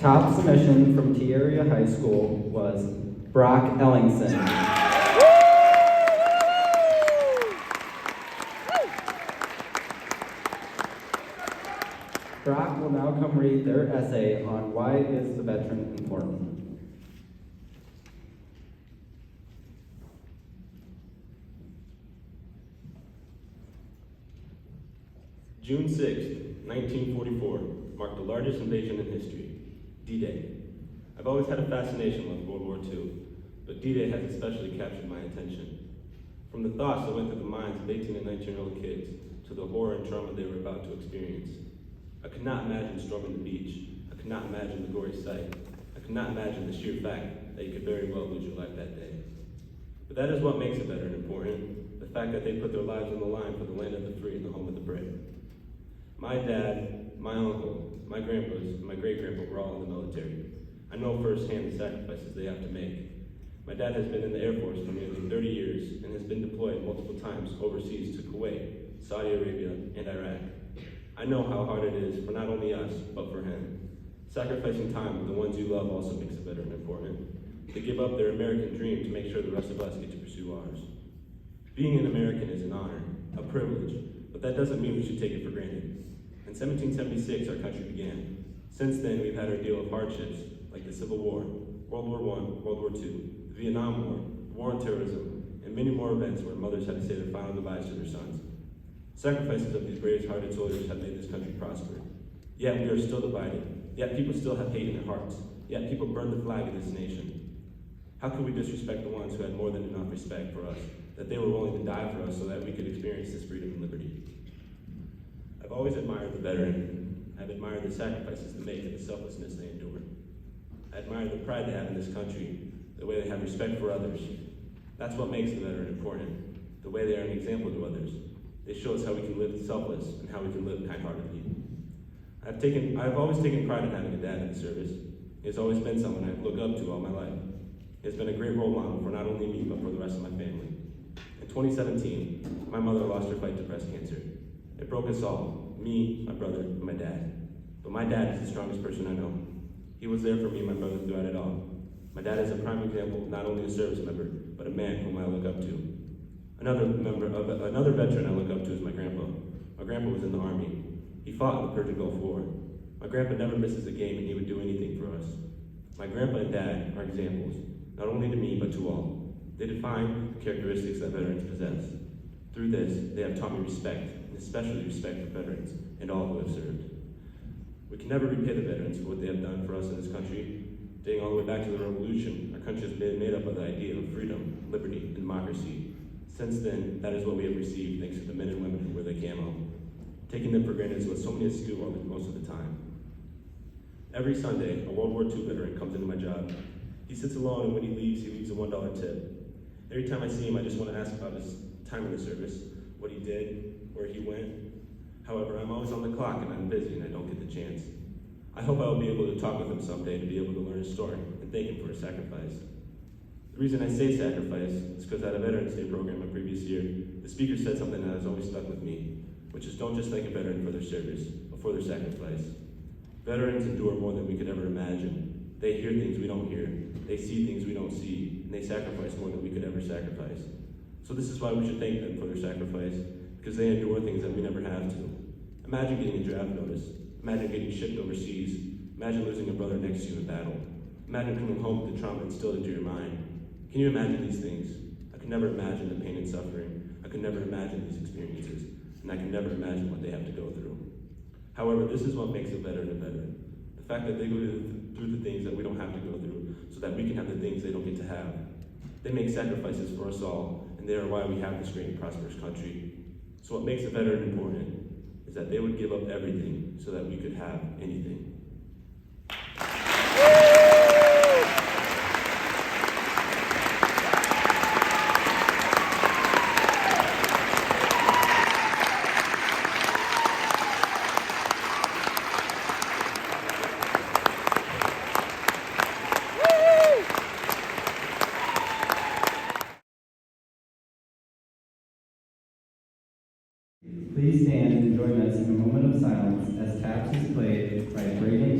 Top submission from T Area High School was Brock Ellingson. Brock will now come read their essay on why is the veteran important. June 6, 1944, marked the largest invasion in history, D-Day. I've always had a fascination with World War II, but D-Day has especially captured my attention. From the thoughts that went through the minds of 18 and 19-year-old kids to the horror and trauma they were about to experience. I could not imagine storming the beach. I could not imagine the gory sight. I could not imagine the sheer fact that you could very well lose your life that day. But that is what makes a veteran important, the fact that they put their lives on the line for the land of the free and the home of the brave. My dad, my uncle, my grandpas, and my great-grandpa were all in the military. I know firsthand the sacrifices they have to make. My dad has been in the Air Force for nearly 30 years and has been deployed multiple times overseas to Kuwait, Saudi Arabia, and Iraq. I know how hard it is for not only us, but for him. Sacrificing time with the ones you love also makes a veteran important. They give up their American dream to make sure the rest of us get to pursue ours. Being an American is an honor, a privilege, but that doesn't mean we should take it for granted. In 1776, our country began. Since then, we've had our deal of hardships, like the Civil War, World War I, World War II, the Vietnam War, the War on Terrorism, and many more events where mothers had to say their final goodbyes to their sons. Sacrifices of these brave-hearted soldiers have made this country prosper. Yet we are still divided. Yet people still have hate in their hearts. Yet people burn the flag of this nation. How could we disrespect the ones who had more than enough respect for us, that they were willing to die for us so that we could experience this freedom and liberty? I've always admired the veteran. I've admired the sacrifices they make and the selflessness they endure. I admire the pride they have in this country, the way they have respect for others. That's what makes the veteran important, the way they are an example to others. They show us how we can live selfless and how we can live kind-heartedly. I've always taken pride in having a dad in the service. He has always been someone I look up to all my life. He has been a great role model for not only me, but for the rest of my family. In 2017, my mother lost her fight to breast cancer. It broke us all, me, my brother, and my dad. But my dad is the strongest person I know. He was there for me and my brother throughout it all. My dad is a prime example of not only a service member, but a man whom I look up to. Another veteran I look up to is my grandpa. My grandpa was in the Army. He fought in the Persian Gulf War. My grandpa never misses a game and he would do anything for us. My grandpa and dad are examples, not only to me, but to all. They define the characteristics that veterans possess. Through this, they have taught me respect, and especially respect for veterans and all who have served. We can never repay the veterans for what they have done for us in this country. Dating all the way back to the Revolution, our country has been made up of the idea of freedom, liberty, and democracy. Since then, that is what we have received thanks to the men and women who wear the camo. Taking them for granted is what so many of us do most of the time. Every Sunday, a World War II veteran comes into my job. He sits alone, and when he leaves a $1 tip. Every time I see him, I just want to ask about his time in the service, what he did, where he went. However, I'm always on the clock and I'm busy and I don't get the chance. I hope I will be able to talk with him someday to be able to learn his story and thank him for his sacrifice. The reason I say sacrifice is because at a Veterans Day program the previous year, the speaker said something that has always stuck with me, which is don't just thank a veteran for their service, but for their sacrifice. Veterans endure more than we could ever imagine. They hear things we don't hear. They see things we don't see. And they sacrifice more than we could ever sacrifice. So this is why we should thank them for their sacrifice, because they endure things that we never have to. Imagine getting a draft notice. Imagine getting shipped overseas. Imagine losing a brother next to you in battle. Imagine coming home with the trauma instilled into your mind. Can you imagine these things? I could never imagine the pain and suffering. I could never imagine these experiences. And I can never imagine what they have to go through. However, this is what makes a veteran a veteran. The fact that they go through the things that we don't have to go through so that we can have the things they don't get to have. They make sacrifices for us all, and they are why we have this great and prosperous country. So what makes a veteran important is that they would give up everything so that we could have anything. Please stand and join us in a moment of silence as Taps is played by Brayden.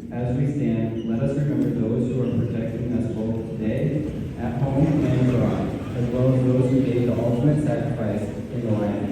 As we stand, let us remember those who are protecting us both today, at home and abroad, as well as those who gave the ultimate sacrifice in the line of